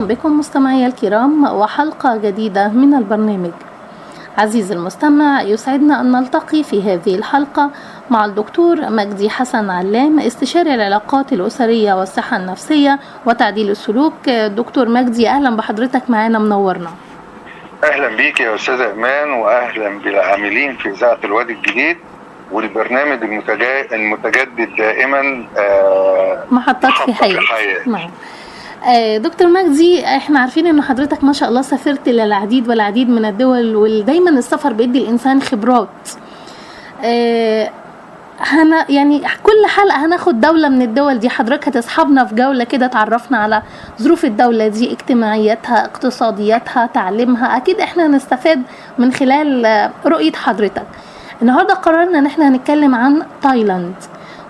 بكم مستمعي الكرام وحلقة جديدة من البرنامج. عزيزي المستمع، يسعدنا أن نلتقي في هذه الحلقة مع الدكتور مجدي حسن علام، استشاري العلاقات الأسرية والصحة النفسية وتعديل السلوك. دكتور مجدي، أهلا بحضرتك معانا، منورنا. أهلا بيك يا أستاذ إيمان، وأهلا بالعاملين في إذاعة الوادي الجديد والبرنامج المتجدد دائما محطات في حياة. نعم. دكتور مجدي، احنا عارفين ان حضرتك ما شاء الله سافرت للعديد والعديد من الدول، ودايما السفر بيدي الانسان خبرات. يعني كل حلقة هناخد دولة من الدول دي، حضرتك هتصحبنا في جولة كده تعرفنا على ظروف الدولة دي، اجتماعياتها، اقتصادياتها، تعليمها. اكيد احنا هنستفاد من خلال رؤية حضرتك. النهاردة قررنا ان احنا هنتكلم عن تايلاند،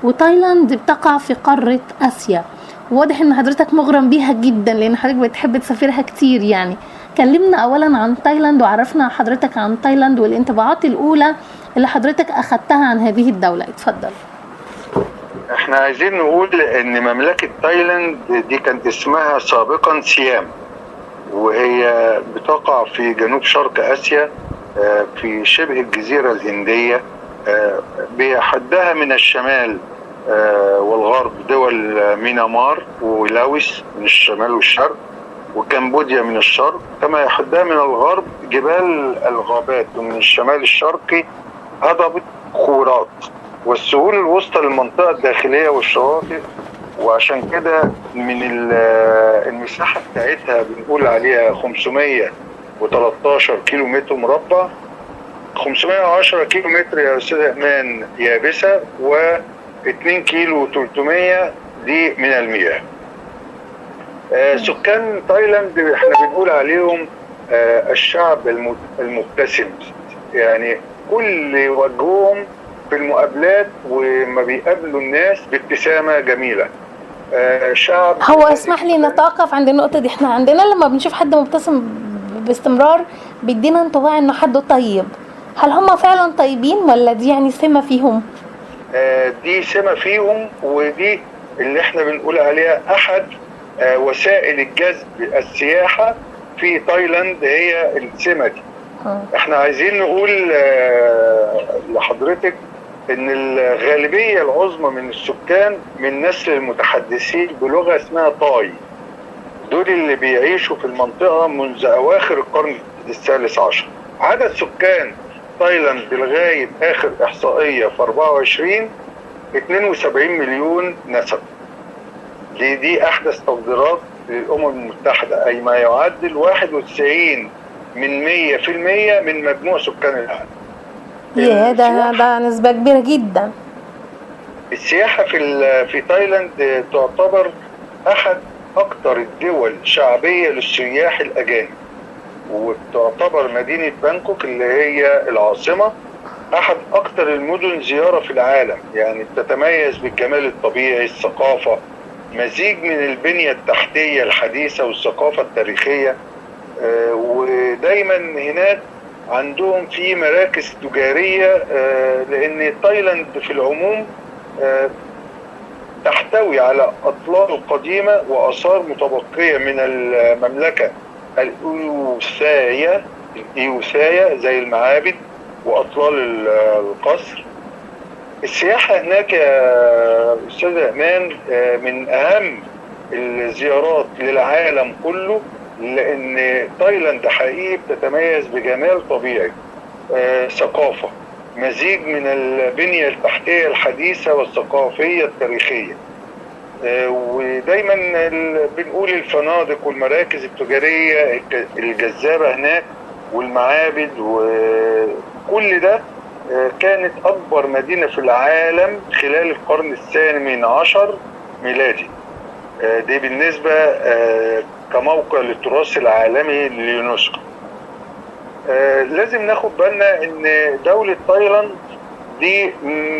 وتايلاند بتقع في قارة اسيا. واضح ان حضرتك مغرم بيها جدا لان حضرتك بتحب تسافرها كتير. يعني كلمنا اولا عن تايلاند، وعرفنا حضرتك عن تايلاند والانطباعات الاولى اللي حضرتك اخدتها عن هذه الدولة. اتفضل. احنا عايزين نقول ان مملكة تايلاند دي كان اسمها سابقا سيام، وهي بتقع في جنوب شرق اسيا في شبه الجزيرة الهندية، بحدها من الشمال والغرب دول ميانمار ولاوس من الشمال والشرق، وكمبوديا من الشرق، كما يحدها من الغرب جبال الغابات، ومن الشمال الشرقي هضبة خورات، والسهول الوسطى للمنطقة الداخلية والشواطئ. وعشان كده من المساحة بتاعتها بنقول عليها 513 كيلو متر مربع، 510 كيلو متر يا أستاذ إيمان يابسة، و2 كيلو 300 دي من المياه. سكان تايلاند احنا بنقول عليهم الشعب المبتسم، يعني كل وجههم في المقابلات وما بيقابلوا الناس بابتسامة جميلة. شعب هو اسمح لي نتوقف عند النقطة دي. احنا عندنا لما بنشوف حد مبتسم باستمرار بيدينا انطباع انه حد طيب. هل هم فعلا طيبين ولا دي يعني سمة فيهم؟ دي سمة فيهم، ودي اللي احنا بنقول عليها احد وسائل الجذب السياحة في تايلاند، هي السمة دي. احنا عايزين نقول لحضرتك ان الغالبية العظمى من السكان من نسل المتحدثين بلغة اسمها تاي، دول اللي بيعيشوا في المنطقة منذ اواخر القرن الثالث عشر. عدد سكان تايلاند لغاية اخر احصائية في 24 72 مليون نسمة. دي احدث تقديرات للامم المتحدة، اي ما يعادل 91% من مجموع سكان العالم. ده نسبة كبيرة جدا. السياحة في تايلاند تعتبر احد اكثر الدول شعبية للسياح الاجانب، وتعتبر مدينة بانكوك اللي هي العاصمة احد اكثر المدن زيارة في العالم. يعني بتتميز بالجمال الطبيعي، الثقافة، مزيج من البنية التحتية الحديثة والثقافة التاريخية. ودايما هناك عندهم في مراكز تجارية، لأن تايلاند في العموم تحتوي على أطلال قديمة وآثار متبقية من المملكة الإيوسايا زي المعابد وأطلال القصر. السياحة هناك يا أستاذ إيمان من أهم الزيارات للعالم كله، لأن تايلاند حقيقي بتتميز بجمال طبيعي، ثقافة، مزيج من البنية التحتية الحديثة والثقافية التاريخية. ودايما بنقول الفنادق والمراكز التجارية الجذابة هناك والمعابد، وكل ده كانت أكبر مدينة في العالم خلال القرن الثامن عشر ميلادي. دي بالنسبة كموقع للتراث العالمي لليونسكو. لازم ناخد بالنا ان دولة تايلاند دي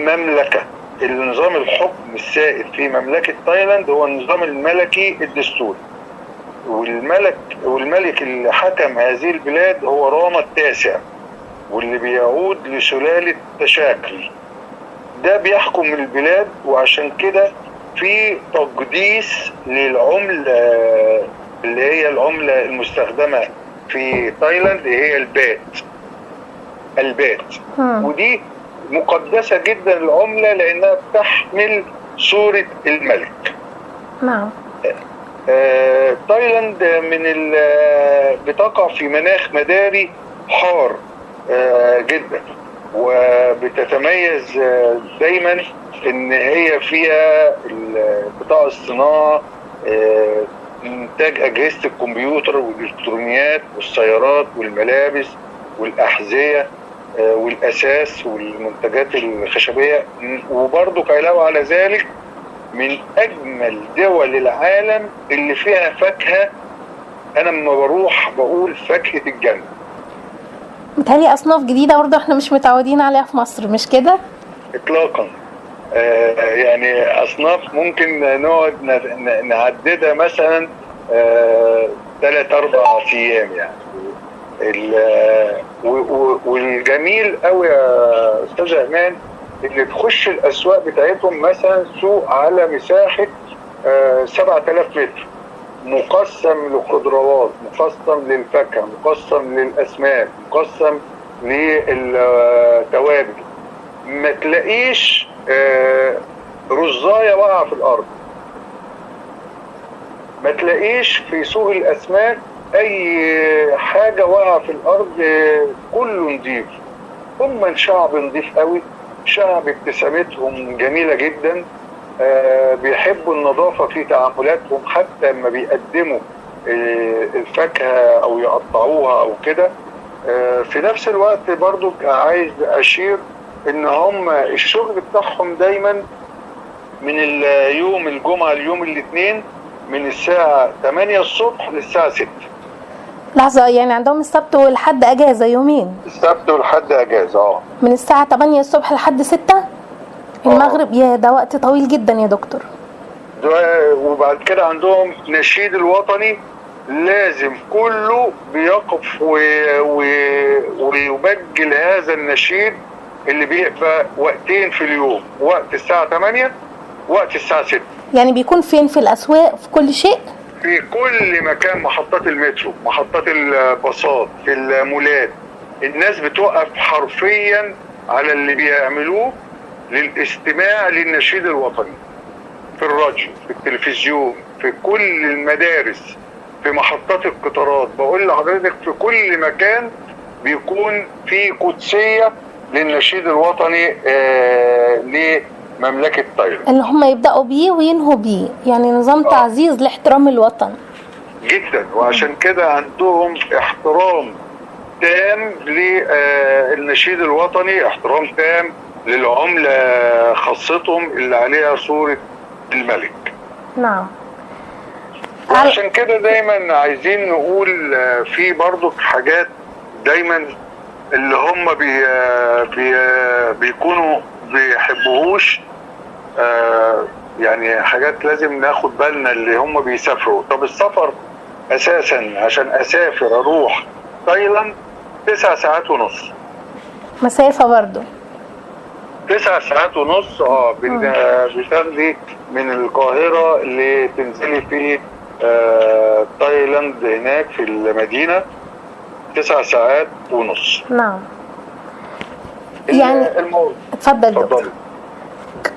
مملكة. النظام الحكم السائد في مملكة تايلاند هو النظام الملكي الدستوري، والملك اللي حكم هذه البلاد هو راما التاسع، واللي بيعود لسلالة تشاكل. ده بيحكم البلاد، وعشان كده في تقديس للعملة اللي هي العملة المستخدمة في تايلاند هي البات. ودي مقدسة جدا العملة لأنها بتحمل صورة الملك. نعم. تايلاند بتقع في مناخ مداري حار جدا، وبتتميز دايما ان هي فيها قطاع الصناعة، انتاج اجهزة الكمبيوتر والالكترونيات والسيارات والملابس والاحذية والاساس والمنتجات الخشبية. وبرضو علاوة على ذلك من اجمل دول العالم اللي فيها فاكهة. انا لما بروح بقول فاكهة الجنة. متهيألي اصناف جديدة برضه احنا مش متعودين عليها في مصر، مش كده؟ اطلاقا. يعني اصناف ممكن نقعد نعددها مثلا 3-4 ايام يعني. والجميل قوي يا استاذ ايمان اللي تخش الاسواق بتاعتهم، مثلا سوق على مساحه 7000 متر، مقسم للخضروات، مقسم للفاكهه، مقسم للاسماك، مقسم للتوابل. ما تلاقيش رزايه واقعه في الارض، ما تلاقيش في سوق الاسماك اي حاجه واقعه في الارض، كله نظيف. هم شعب نظيف قوي، شعب ابتسامتهم جميله جدا، بيحبوا النظافه في تعاملاتهم، حتى لما بيقدموا الفاكهه او يقطعوها او كده. في نفس الوقت برضو عايز اشير ان هم الشغل بتاعهم دايما من اليوم الجمعه ليوم الاثنين من الساعه 8 الصبح للساعه 6. لحظة، يعني عندهم السبت والحد اجازة يومين؟ السبت والحد اجازة من الساعة 8 الصبح لحد 6 المغرب. يا ده وقت طويل جدا يا دكتور. وبعد كده عندهم نشيد الوطني لازم كله بيقف ويبجل هذا النشيد اللي بيبقى وقتين في اليوم، وقت الساعة 8 وقت الساعة 6. يعني بيكون فين؟ في الأسواق، في كل شيء؟ في كل مكان، محطات المترو، محطات الباصات، في المولات. الناس بتوقف حرفيا على اللي بيعملوه للاستماع للنشيد الوطني، في الراديو، في التلفزيون، في كل المدارس، في محطات القطارات. بقول لحضرتك في كل مكان بيكون في قدسية للنشيد الوطني لمملكة تايلاند، اللي هم يبدأوا بيه وينهوا بيه، يعني نظام تعزيز لاحترام الوطن جدا. وعشان كده عندهم احترام تام للنشيد الوطني، احترام تام للعملة خاصتهم اللي عليها صورة الملك. نعم. وعشان كده دايما عايزين نقول في برضو حاجات دايما اللي هم بيكونوا بيحبوهوش، يعني حاجات لازم ناخد بالنا اللي هم بيسافروا. طب السفر اساسا عشان اسافر اروح تايلاند 9 ساعات ونص مسافة برضو. 9 ساعات ونص. بتاخدي من القاهرة اللي تنزلي في تايلاند هناك في المدينة 9 ساعات ونص. نعم. يعني اتفضل دكتور.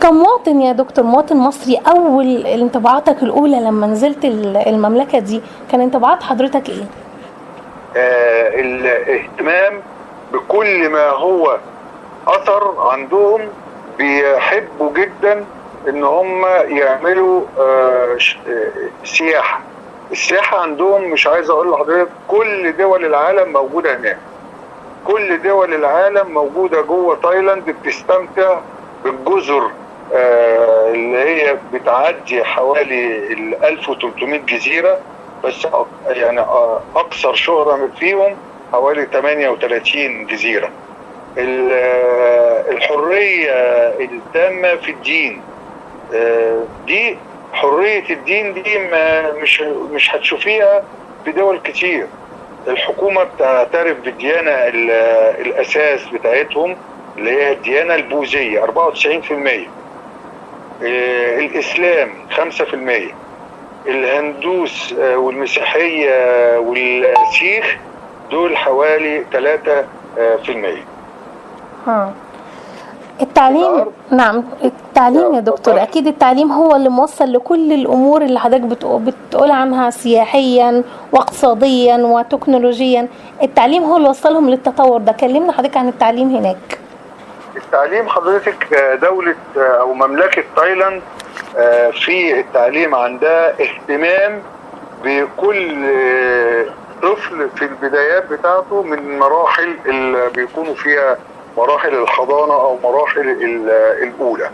كمواطن يا دكتور، مواطن مصري، اول انطباعاتك الاولى لما نزلت المملكة دي كان انطباعات حضرتك ايه؟ الاهتمام بكل ما هو اثر عندهم، بيحبوا جدا ان هم يعملوا سياحة. السياحة عندهم مش عايز اقول لحضرتك كل دول العالم موجودة هناك، كل دول العالم موجودة جوه تايلاند، بتستمتع بالجزر اللي هي بتعدي حوالي 1300 جزيرة، بس يعني اكثر شهرة فيهم حوالي 38 جزيرة. الحرية التامة في الدين، دي حرية الدين دي مش هتشوفيها في دول كتير. الحكومة بتعترف بالديانة الأساس بتاعتهم اللي هي الديانة البوذية 94%، الإسلام 5%، الهندوس والمسيحية والسيخ دول حوالي 3%. التعليم، نعم التعليم يا دكتور، أكيد التعليم هو اللي موصل لكل الأمور اللي حضرتك بتقول عنها سياحيا واقتصاديا وتكنولوجيا. التعليم هو اللي وصلهم للتطور ده. كلمنا حضرتك عن التعليم هناك. التعليم حضرتك، دولة أو مملكة تايلاند في التعليم عندها اهتمام بكل طفل في البدايات بتاعته من مراحل اللي بيكونوا فيها مراحل الحضانة أو مراحل الأولى.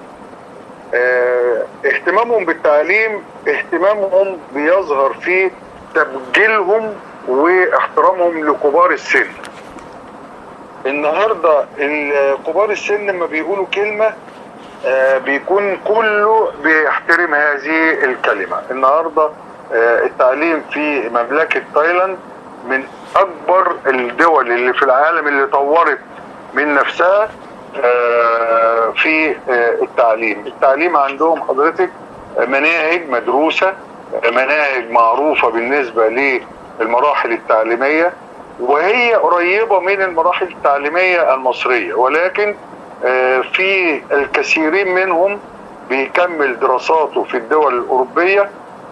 اهتمامهم بالتعليم اهتمامهم بيظهر في تبجيلهم واحترامهم لكبار السن. النهاردة كبار السن لما بيقولوا كلمة بيكون كله بيحترم هذه الكلمة. النهاردة التعليم في مملكة تايلاند من أكبر الدول اللي في العالم اللي طورت من نفسها في التعليم. التعليم عندهم حضرتك مناهج مدروسة، مناهج معروفة بالنسبة للمراحل التعليمية، وهي قريبة من المراحل التعليمية المصرية، ولكن في الكثيرين منهم بيكمل دراساته في الدول الأوروبية،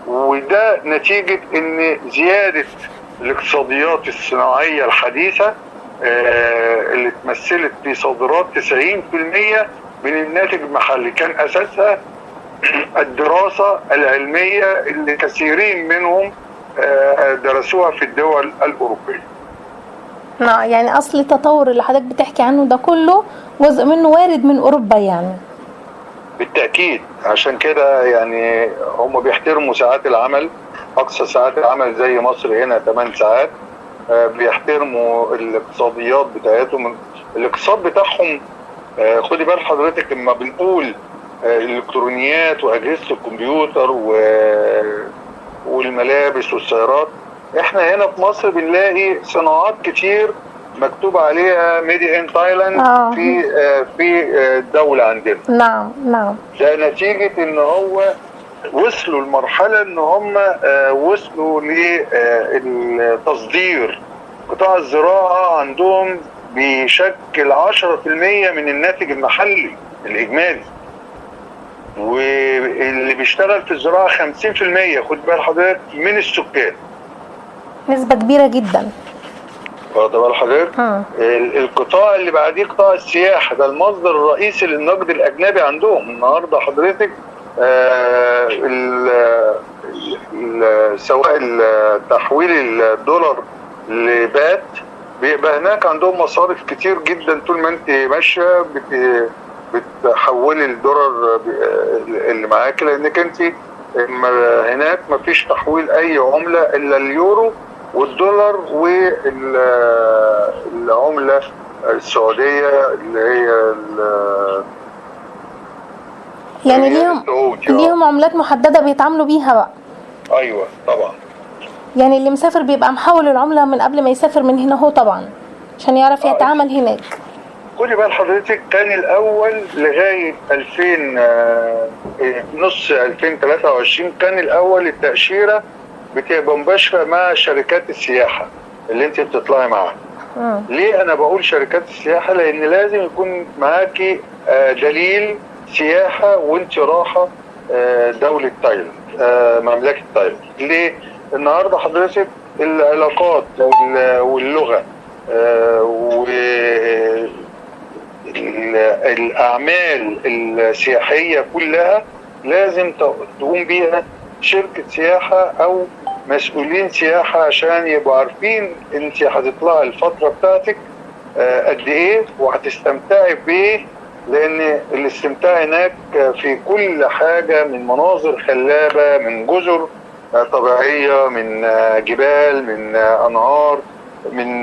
وده نتيجة ان زيادة الاقتصاديات الصناعية الحديثة اللي اتمثلت في صادرات 90% من الناتج المحلي كان اساسها الدراسة العلمية اللي كثيرين منهم درسوها في الدول الأوروبية. يعني أصل التطور اللي حضرتك بتحكي عنه ده كله جزء منه وارد من أوروبا يعني. بالتأكيد، عشان كده يعني هم بيحترموا ساعات العمل، أقصى ساعات العمل زي مصر هنا 8 ساعات. بيحترموا الاقتصاديات بتاعتهم، الاقتصاد بتاعهم. خدي بال حضرتك لما بنقول الإلكترونيات وأجهزة الكمبيوتر والملابس والسيارات، احنا هنا في مصر بنلاقي صناعات كتير مكتوب عليها ميد ان تايلاند في الدولة عندنا. نعم. ده نتيجة ان هو وصلوا لمرحلة ان هم وصلوا للتصدير. قطاع الزراعة عندهم بيشكل 10% من الناتج المحلي الإجمالي، واللي بيشتغل في الزراعة 50%. خد بال حضرتك من السكان، نسبة كبيرة جدا. واخد بال حضرتك؟ القطاع اللي بعديه قطاع السياحة، ده المصدر الرئيسي للنقد الأجنبي عندهم. النهارده حضرتك سواء تحويل الدولار لبات بيبقى هناك عندهم مصارف كتير جدا. طول ما انت ماشيه بتحولي الدولار اللي معاك، لانك انت هناك مفيش تحويل اي عمله الا اليورو والدولار والعمله السعوديه اللي هي يعني ليهم عملات محدده بيتعاملوا بيها بقى. ايوه طبعا. يعني اللي مسافر بيبقى محول العمله من قبل ما يسافر من هنا هو طبعا عشان يعرف يتعامل هناك. خدي بال حضرتك، كان الاول لغايه 2000 نص 2023 كان الاول التاشيره بتبقى مباشره مع شركات السياحه اللي انت بتطلعي معاها. ليه انا بقول شركات السياحه؟ لان لازم يكون معاكي دليل سياحه وانت رايحه دوله تايلاند، مملكه تايلاند. ليه؟ النهارده حضرتك العلاقات واللغه والأعمال السياحية كلها لازم تقوم بيها شركة سياحة أو مسؤولين سياحة، عشان يبقوا عارفين انت هتطلعي الفترة بتاعتك قد ايه وهتستمتعي بايه. لأن الاستمتاع هناك في كل حاجة، من مناظر خلابة، من جزر طبيعية، من جبال، من أنهار، من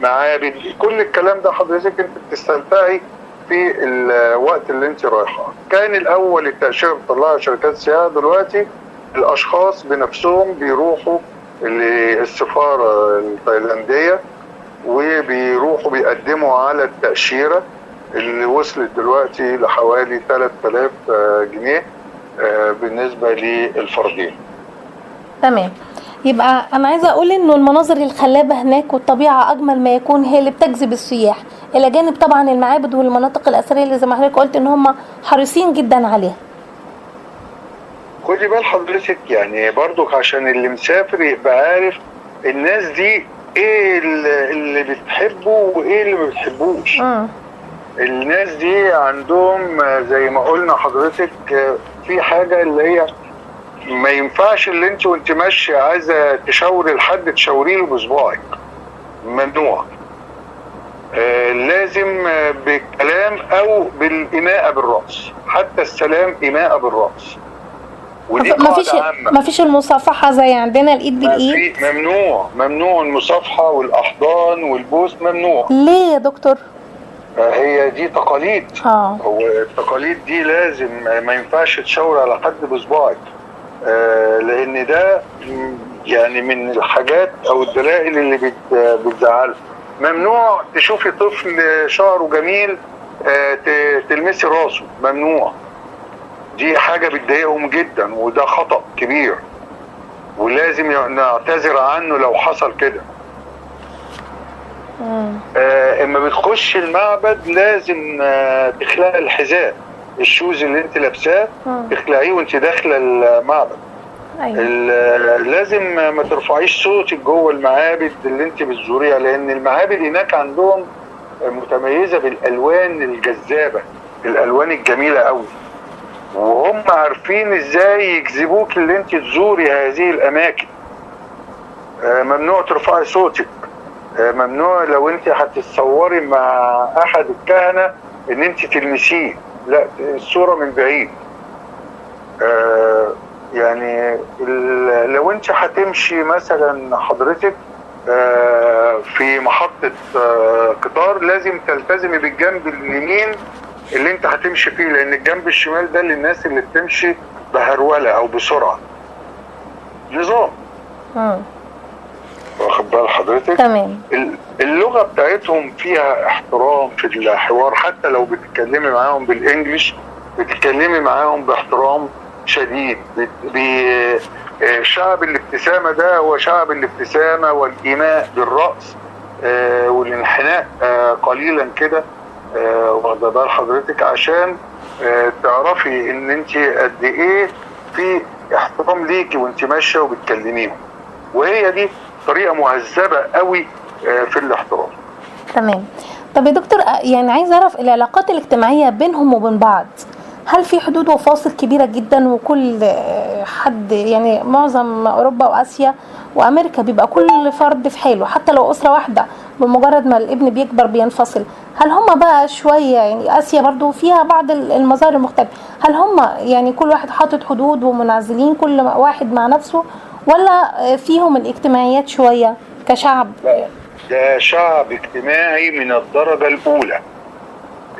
معابد. كل الكلام ده حضرتك انت بتستمتعي في الوقت اللي انت رايحه. كان الاول التاشيره بتطلعها شركات السياحه، دلوقتي الاشخاص بنفسهم بيروحوا للسفاره التايلانديه وبيروحوا بيقدموا على التاشيره اللي وصلت دلوقتي لحوالي 3000 جنيه. بالنسبة للفردين. تمام. يبقى انا عايزه اقول انه المناظر الخلابه هناك والطبيعه اجمل ما يكون هي اللي بتجذب السياح، الى جانب طبعا المعابد والمناطق الاثريه اللي زي ما حضرتك قلت ان هم حريصين جدا عليها. خدي بال حضرتك يعني برضك عشان اللي مسافر يبقى عارف الناس دي ايه اللي بتحبه وايه اللي ما بتحبوش. الناس دي عندهم زي ما قلنا حضرتك في حاجة اللي هي ما ينفعش اللي انت وانت ماشية عايزة تشاوري لحد تشاوري له بصباعك، ممنوع. لازم بالكلام او بالإيماءة بالرأس، حتى السلام إيماءة بالرأس، ودي قاعدة عامة. مفيش المصافحة زي عندنا الإيد بالإيد؟ ممنوع المصافحة والأحضان والبوس، ممنوع. ليه يا دكتور؟ هي دي تقاليد. هو التقاليد دي لازم ما ينفعش تشاور على حد بصباعك، لأن ده يعني من الحاجات أو الدلائل اللي بتزعله. ممنوع تشوفي طفل شعره جميل تلمسي راسه، ممنوع. دي حاجة بتضايقهم جدا وده خطأ كبير، ولازم نعتذر عنه لو حصل كده. اما بتخش المعبد لازم تخلعي الحذاء، الشوز اللي انت لابساه تخلعيه وانت داخله المعبد. أيوة. لازم ما ترفعيش صوتك جوه المعابد اللي انت بتزوريها، لان المعابد هناك عندهم متميزه بالالوان الجذابه، الالوان الجميله قوي، وهم عارفين ازاي يجذبوك اللي انت تزوري هذه الاماكن. ممنوع ترفعي صوتك، ممنوع لو انت هتتصوري مع احد الكهنة ان انت تلمسيه، لا، الصورة من بعيد. يعني لو انت هتمشي مثلا حضرتك في محطة قطار لازم تلتزمي بالجنب اليمين اللي انت هتمشي فيه، لان الجنب الشمال ده للناس اللي بتمشي بهرولة او بسرعة. نظام. واخد بال حضرتك؟ تمام. اللغة بتاعتهم فيها احترام في الحوار، حتى لو بتتكلمي معاهم بالانجلش بتتكلمي معاهم باحترام شديد. شعب الابتسامة ده هو شعب الابتسامة والإيماء بالرأس والانحناء قليلا كده، واخد بال حضرتك، عشان تعرفي ان انت قد ايه في احترام ليكي وانت ماشية وبتكلميهم، وهي دي طريقة مهذبة قوي في الاحترام. تمام. طب يا دكتور يعني عايز اعرف العلاقات الاجتماعية بينهم وبين بعض، هل في حدود وفاصل كبيرة جدا وكل حد يعني معظم اوروبا واسيا وامريكا بيبقى كل فرد في حاله، حتى لو اسرة واحدة بمجرد ما الابن بيكبر بينفصل؟ هل هم بقى شوية يعني اسيا برضو فيها بعض المظاهر المختلفة، هل هم يعني كل واحد حاطط حدود ومنعزلين كل واحد مع نفسه، ولا فيهم الاجتماعيات شوية كشعب؟ ده شعب اجتماعي من الدرجة الأولى.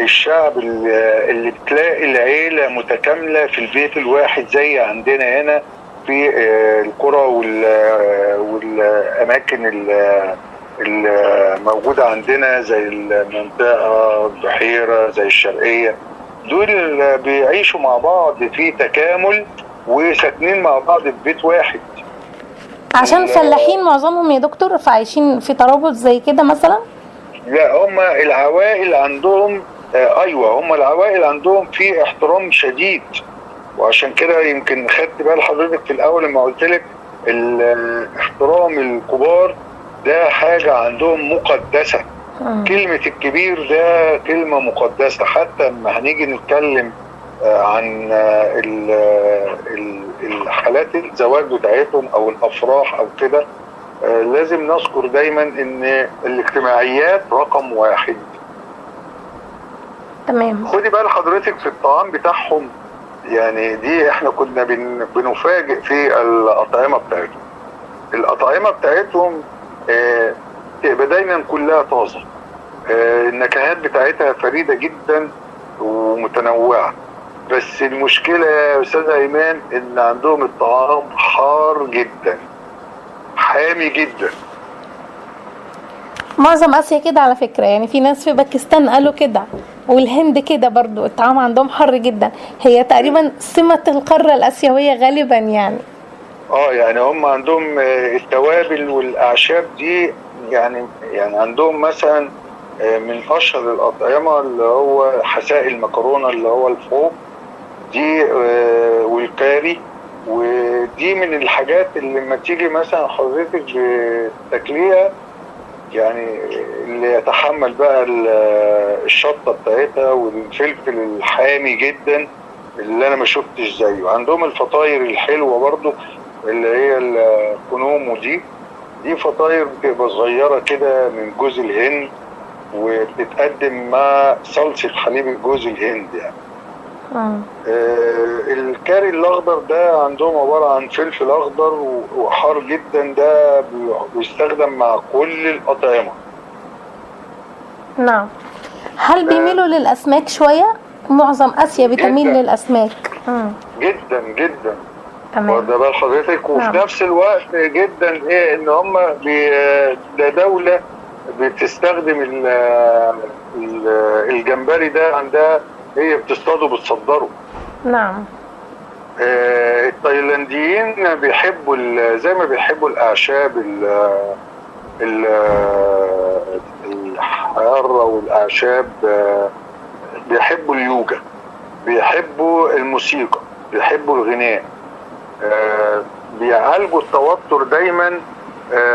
الشعب اللي بتلاقي العيلة متكاملة في البيت الواحد زي عندنا هنا في القرى والأماكن الموجودة عندنا زي المنطقة البحيرة زي الشرقية. دول بيعيشوا مع بعض في تكامل وساكنين مع بعض في بيت واحد. عشان فلاحين معظمهم يا دكتور فعايشين في ترابط زي كده مثلا؟ لا، هم العوائل عندهم ايوه، هم العوائل عندهم في احترام شديد، وعشان كده يمكن خدت بال حضرتك في الاول لما قلت لك احترام الكبار ده حاجه عندهم مقدسه. كلمه الكبير ده كلمه مقدسه، حتى لما هنيجي نتكلم عن الحالات الزواج بتاعتهم او الافراح او كده، لازم نذكر دايما ان الاجتماعيات رقم واحد. تمام. خدي بال حضرتك في الطعام بتاعهم، يعني دي احنا كنا بنفاجئ في الأطعمة بتاعتهم. الأطعمة بتاعتهم تبقى دايما كلها طازة، النكهات بتاعتها فريدة جدا ومتنوعة، بس المشكلة يا أستاذ أيمان إن عندهم الطعام حار جدا، حامي جدا. معظم آسيا كده على فكرة، يعني في ناس في باكستان قالوا كده والهند كده برضو الطعام عندهم حر جدا، هي تقريبا سمة القارة الآسيوية غالبا يعني. يعني هم عندهم التوابل والاعشاب دي، يعني عندهم مثلا من اشهر الاطعمه اللي هو حساء المكرونه اللي هو الفوق دي، والكاري. ودي من الحاجات اللي لما تيجي مثلا حضرتك بتاكليها، يعني اللي يتحمل بقى الشطه بتاعتها والفلفل الحامي جدا اللي انا ما شفتش زيه. عندهم الفطاير الحلوه برضو اللي هي الكنومو دي فطاير بتبقى صغيره كده من جوز الهند، وبتتقدم مع صلصه حليب جوز الهند يعني. الكاري الاخضر ده عندهم عباره عن فلفل اخضر وحار جدا، ده بيستخدم مع كل الاطعمه. نعم. هل بيميلوا للاسماك شويه؟ معظم اسيا بتميل للاسماك. جدا جدا. تمام. واخده بال حضرتك؟ وفي نفس الوقت جدا ان هم ده دوله بتستخدم الجمبري ده، عندها هي بتصطاده وبتصدره. نعم. التايلانديين بيحبوا زي ما بيحبوا الاعشاب الحاره والاعشاب، بيحبوا اليوجا، بيحبوا الموسيقى، بيحبوا الغناء، بيعالجوا التوتر دايما.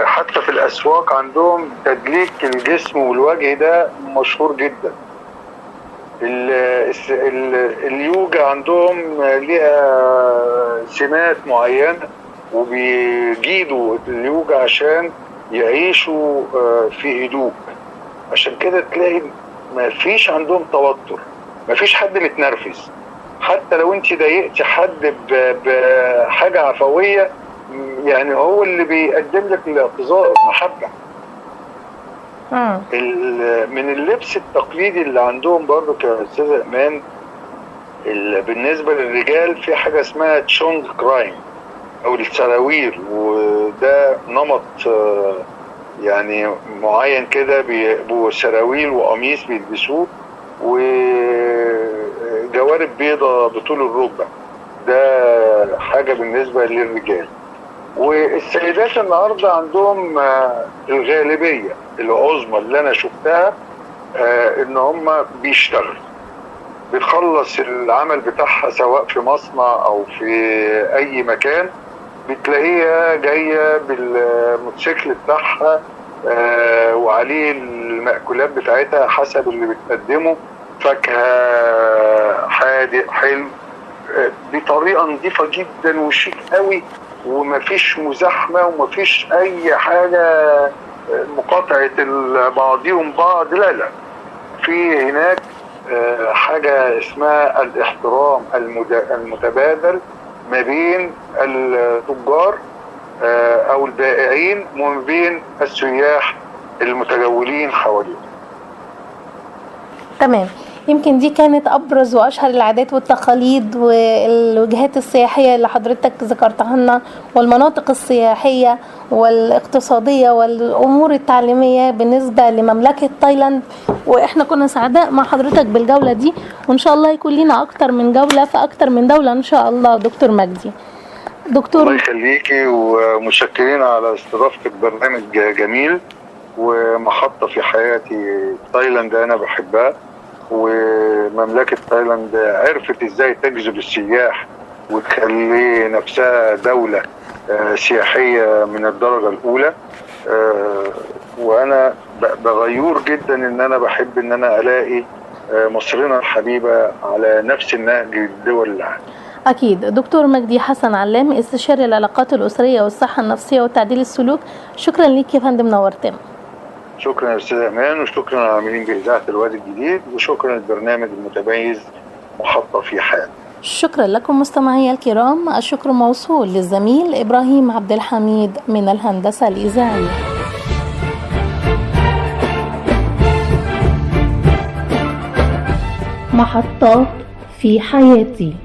حتى في الاسواق عندهم تدليك الجسم والوجه ده مشهور جدا. اليوجا عندهم ليها سمات معينة، وبيجيدوا اليوجا عشان يعيشوا في هدوء. عشان كده تلاقي ما فيش عندهم توتر، ما فيش حد متنرفز. حتى لو انت ضايقتي حد بحاجة عفوية، يعني هو اللي بيقدم لك الاعتذار المحبة. من اللبس التقليدي اللي عندهم برضو كأستاذة إيمان، بالنسبة للرجال في حاجة اسمها تشونغ كرايم أو السراويل، وده نمط يعني معين كده، بيبقوا سراويل وقميص بيلبسوه وجوارب بيضة بطول الركبة. ده حاجة بالنسبة للرجال. والسيدات النهارده عندهم الغالبيه العظمى اللي انا شفتها ان هم بيشتغلوا، بتخلص العمل بتاعها سواء في مصنع او في اي مكان، بتلاقيها جايه بالموتوسيكل بتاعها وعليه المأكولات بتاعتها حسب اللي بتقدمه، فاكهه، حادق، حلو، بطريقه نظيفه جدا وشيك قوي، ومفيش مزاحمه ومفيش اي حاجه مقاطعه بعضهم بعض. لا، في هناك حاجه اسمها الاحترام المتبادل ما بين التجار او البائعين وما بين السياح المتجولين حواليهم. تمام. يمكن دي كانت أبرز وأشهر العادات والتقاليد والوجهات السياحية اللي حضرتك ذكرتها لنا، والمناطق السياحية والاقتصادية والأمور التعليمية بالنسبة لمملكة تايلاند. وإحنا كنا سعداء مع حضرتك بالجولة دي، وإن شاء الله يكون لنا أكتر من جولة في أكتر من دولة إن شاء الله. دكتور مجدي. الله يخليكي، ومشكرين على استضافتك. برنامج جميل ومحطة في حياتي. تايلاند أنا بحبها، ومملكة تايلاند عرفت ازاي تجذب السياح وتخلي نفسها دولة سياحية من الدرجة الأولى. وأنا بغيور جدا إن أنا بحب إن أنا ألاقي مصرنا الحبيبة على نفس النهج الدول العالم. أكيد. دكتور مجدي حسن علام، استشاري العلاقات الأسرية والصحة النفسية وتعديل السلوك، شكرا ليك يا فندم، نورتنا. شكرا يا استاذ امان، وشكرا للعاملين بإذاعة الوادي الجديد، وشكرا للبرنامج المتميز محطة في حياتي. شكرا لكم مستمعي الكرام. الشكر موصول للزميل إبراهيم عبد الحميد من الهندسة الإذاعية. محطات في حياتي.